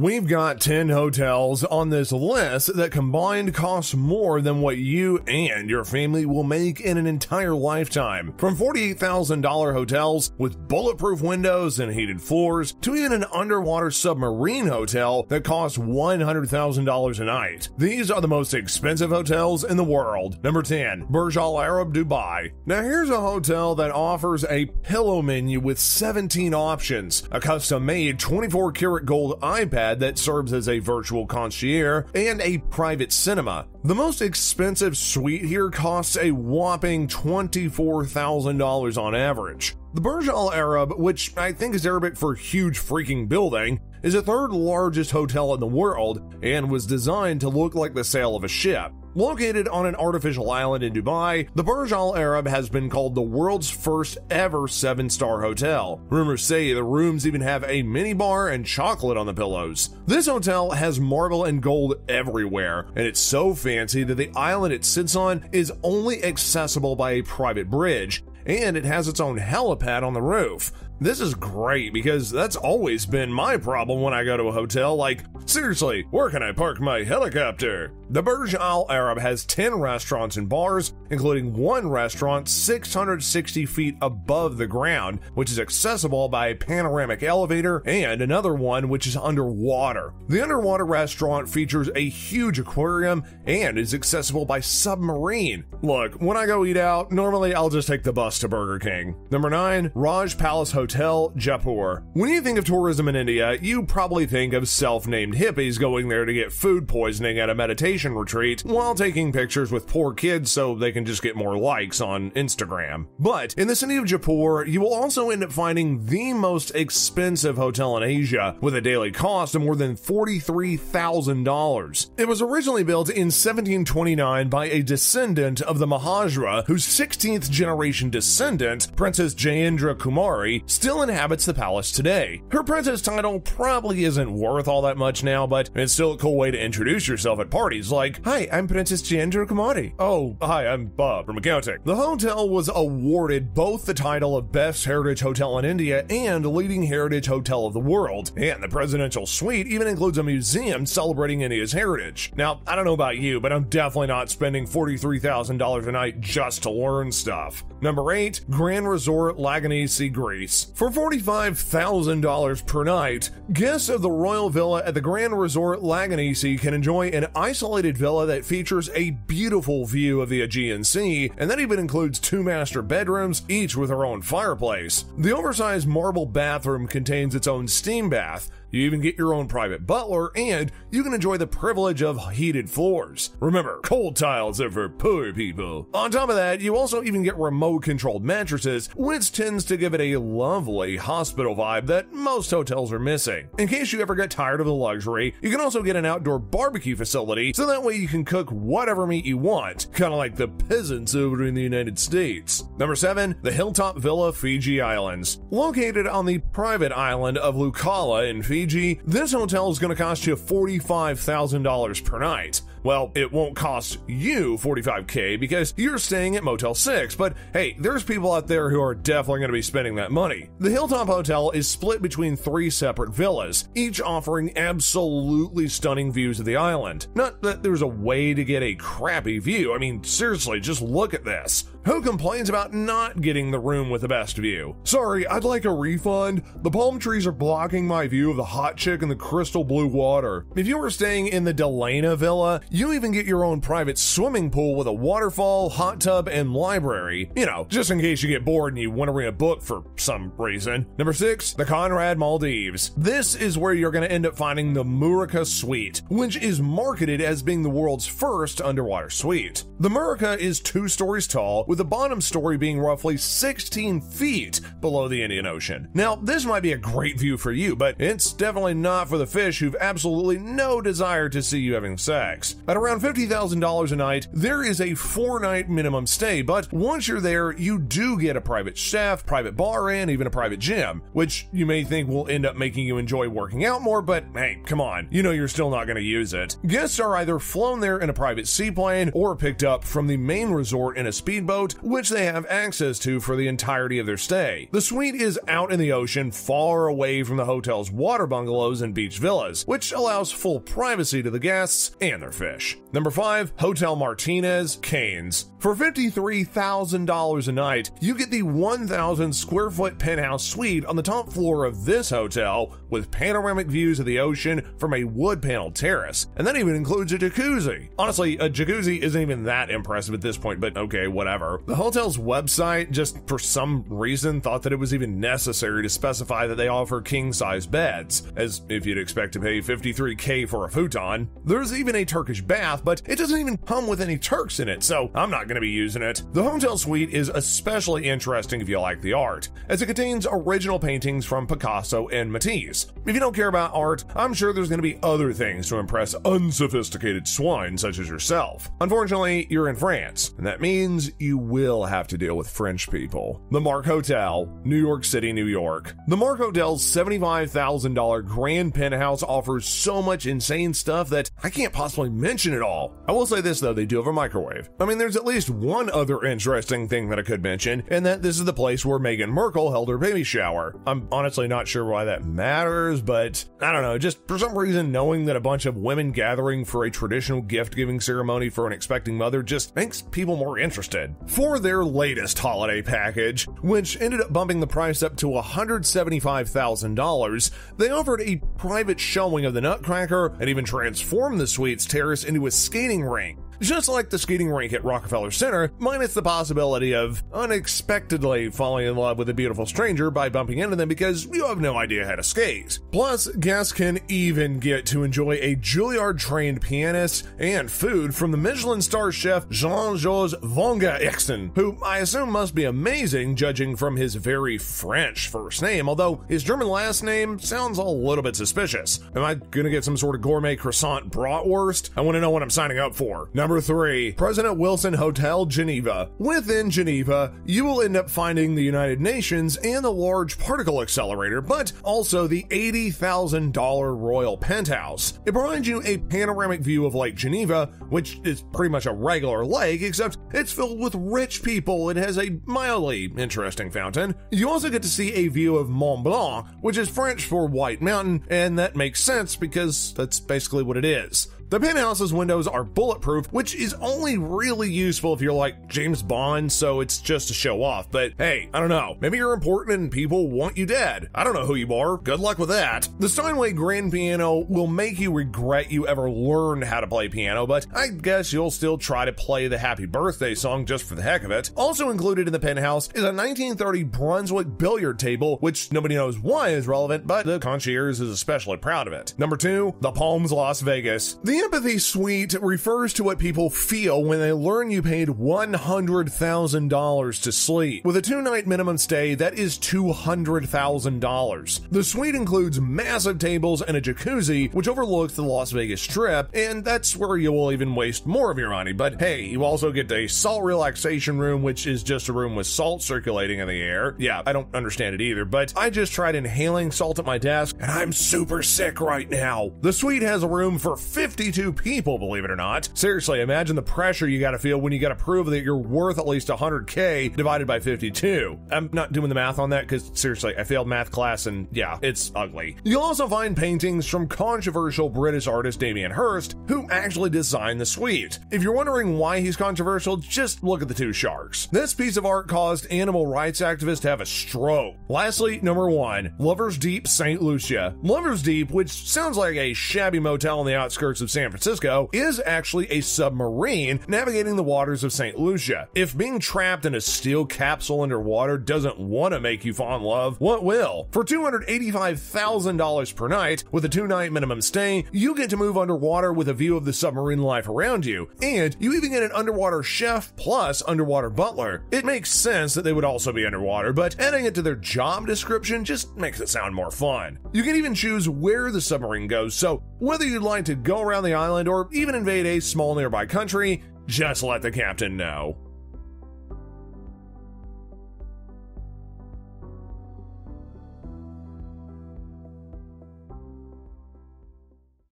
We've got 10 hotels on this list that combined cost more than what you and your family will make in an entire lifetime. From $48,000 hotels with bulletproof windows and heated floors to even an underwater submarine hotel that costs $100,000 a night. These are the most expensive hotels in the world. Number 10, Burj Al Arab, Dubai. Now here's a hotel that offers a pillow menu with 17 options, a custom-made 24-karat gold iPad that serves as a virtual concierge, and a private cinema. The most expensive suite here costs a whopping $24,000 on average. The Burj Al Arab, which I think is Arabic for huge freaking building, is the third largest hotel in the world and was designed to look like the sail of a ship. Located on an artificial island in Dubai, the Burj Al Arab has been called the world's first ever 7-star hotel. Rumors say the rooms even have a mini bar and chocolate on the pillows. This hotel has marble and gold everywhere, and it's so fancy that the island it sits on is only accessible by a private bridge, and it has its own helipad on the roof. This is great because that's always been my problem when I go to a hotel, like, seriously, where can I park my helicopter? The Burj Al Arab has 10 restaurants and bars, including one restaurant 660 feet above the ground, which is accessible by a panoramic elevator, and another one which is underwater. The underwater restaurant features a huge aquarium and is accessible by submarine. Look, when I go eat out, normally I'll just take the bus to Burger King. Number 9, Raj Palace Hotel, Jaipur. When you think of tourism in India, you probably think of self-named hippies going there to get food poisoning at a meditation retreat while taking pictures with poor kids so they can just get more likes on Instagram. But in the city of Jaipur, you will also end up finding the most expensive hotel in Asia with a daily cost of more than $43,000. It was originally built in 1729 by a descendant of the Mah-Haw-Raja, whose 16th generation descendant, Princess Jay-endra Kumari, still inhabits the palace today. Her princess title probably isn't worth all that much now, but it's still a cool way to introduce yourself at parties, like, "Hi, I'm Princess Jay-endra Kumari." "Oh, hi, I'm Bob from accounting." The hotel was awarded both the title of Best Heritage Hotel in India and Leading Heritage Hotel of the World, and the presidential suite even includes a museum celebrating India's heritage. Now, I don't know about you, but I'm definitely not spending $43,000 a night just to learn stuff. Number 8, Grand Resort Lagonisi, Greece. For $45,000 per night, guests of the Royal Villa at the Grand Resort Lagonisi can enjoy an isolated villa that features a beautiful view of the Aegean Sea, and that even includes 2 master bedrooms, each with their own fireplace. The oversized marble bathroom contains its own steam bath. You even get your own private butler, and you can enjoy the privilege of heated floors. Remember, cold tiles are for poor people. On top of that, you also even get remote-controlled mattresses, which tends to give it a lovely hospital vibe that most hotels are missing. In case you ever get tired of the luxury, you can also get an outdoor barbecue facility, so that way you can cook whatever meat you want, kind of like the peasants over in the United States. Number 7, the Hilltop Villa, Fiji Islands. Located on the private island of Lucia in Fiji, this hotel is going to cost you $45,000 per night. Well, it won't cost you $45K because you're staying at Motel 6, but hey, there's people out there who are definitely going to be spending that money. The Hilltop Hotel is split between 3 separate villas, each offering absolutely stunning views of the island. Not that there's a way to get a crappy view, I mean, seriously, just look at this. Who complains about not getting the room with the best view? "Sorry, I'd like a refund. The palm trees are blocking my view of the hot chick and the crystal blue water." If you were staying in the Delana Villa, you even get your own private swimming pool with a waterfall, hot tub, and library. You know, just in case you get bored and you want to read a book for some reason. Number 6, the Conrad, Maldives. This is where you're going to end up finding the Murica Suite, which is marketed as being the world's first underwater suite. The Murica is 2 stories tall, with the bottom story being roughly 16 feet below the Indian Ocean. Now, this might be a great view for you, but it's definitely not for the fish who've absolutely no desire to see you having sex. At around $50,000 a night, there is a 4-night minimum stay, but once you're there, you do get a private chef, private bar, and even a private gym, which you may think will end up making you enjoy working out more, but hey, come on, you know you're still not going to use it. Guests are either flown there in a private seaplane or picked up from the main resort in a speedboat boat, which they have access to for the entirety of their stay. The suite is out in the ocean, far away from the hotel's water bungalows and beach villas, which allows full privacy to the guests and their fish. Number 5, Hotel Martinez, Cairns. For $53,000 a night, you get the 1,000 square foot penthouse suite on the top floor of this hotel with panoramic views of the ocean from a wood paneled terrace, and that even includes a jacuzzi. Honestly, a jacuzzi isn't even that impressive at this point, but okay, whatever. The hotel's website just for some reason thought that it was even necessary to specify that they offer king-size beds, as if you'd expect to pay $53K for a futon. There's even a Turkish bath, but it doesn't even come with any Turks in it, so I'm not going to be using it. The hotel suite is especially interesting if you like the art, as it contains original paintings from Picasso and Matisse. If you don't care about art, I'm sure there's going to be other things to impress unsophisticated swine such as yourself. Unfortunately, you're in France, and that means you will have to deal with French people. The Mark Hotel, New York City, New York. The Mark Hotel's $75,000 grand penthouse offers so much insane stuff that I can't possibly mention it all. I will say this though, they do have a microwave. I mean, there's at least one other interesting thing that I could mention, and that this is the place where Meghan Markle held her baby shower. I'm honestly not sure why that matters, but I don't know, just for some reason knowing that a bunch of women gathering for a traditional gift-giving ceremony for an expecting mother just makes people more interested. For their latest holiday package, which ended up bumping the price up to $175,000, they offered a private showing of the Nutcracker and even transformed the suite's terrace into a skating rink. Just like the skating rink at Rockefeller Center, minus the possibility of unexpectedly falling in love with a beautiful stranger by bumping into them because you have no idea how to skate. Plus, guests can even get to enjoy a Juilliard-trained pianist and food from the Michelin star chef Jean-Georges Vonga-Ixon, who I assume must be amazing judging from his very French first name, although his German last name sounds a little bit suspicious. Am I gonna get some sort of gourmet croissant bratwurst? I want to know what I'm signing up for. Number 3, President Wilson Hotel, Geneva. Within Geneva, you will end up finding the United Nations and the Large Particle Accelerator, but also the $80,000 Royal Penthouse. It provides you a panoramic view of Lake Geneva, which is pretty much a regular lake, except it's filled with rich people. It has a mildly interesting fountain. You also get to see a view of Mont Blanc, which is French for White Mountain, and that makes sense because that's basically what it is. The penthouse's windows are bulletproof, which is only really useful if you're like James Bond, so it's just to show off. But hey, I don't know. Maybe you're important and people want you dead. I don't know who you are. Good luck with that. The Steinway grand piano will make you regret you ever learned how to play piano, but I guess you'll still try to play the Happy Birthday song just for the heck of it. Also included in the penthouse is a 1930 Brunswick billiard table, which nobody knows why is relevant, but the concierge is especially proud of it. Number 2, the Palms, Las Vegas. The Empathy Suite refers to what people feel when they learn you paid $100,000 to sleep. With a 2-night minimum stay, that is $200,000. The suite includes massive tables and a jacuzzi, which overlooks the Las Vegas Strip, and that's where you will even waste more of your money. But hey, you also get a salt relaxation room, which is just a room with salt circulating in the air. Yeah, I don't understand it either, but I just tried inhaling salt at my desk, and I'm super sick right now. The suite has a room for 52 people, believe it or not. Seriously, imagine the pressure you gotta feel when you gotta prove that you're worth at least $100K divided by 52. I'm not doing the math on that because seriously, I failed math class and yeah, it's ugly. You'll also find paintings from controversial British artist Damien Hirst, who actually designed the suite. If you're wondering why he's controversial, just look at the 2 sharks. This piece of art caused animal rights activists to have a stroke. Lastly, number 1, Lover's Deep, St. Lucia. Lover's Deep, which sounds like a shabby motel on the outskirts of San Francisco, is actually a submarine navigating the waters of St. Lucia. If being trapped in a steel capsule underwater doesn't want to make you fall in love, what will? For $285,000 per night, with a 2-night minimum stay, you get to move underwater with a view of the submarine life around you, and you even get an underwater chef plus underwater butler. It makes sense that they would also be underwater, but adding it to their job description just makes it sound more fun. You can even choose where the submarine goes, so whether you'd like to go around the island or even invade a small nearby country, just let the captain know.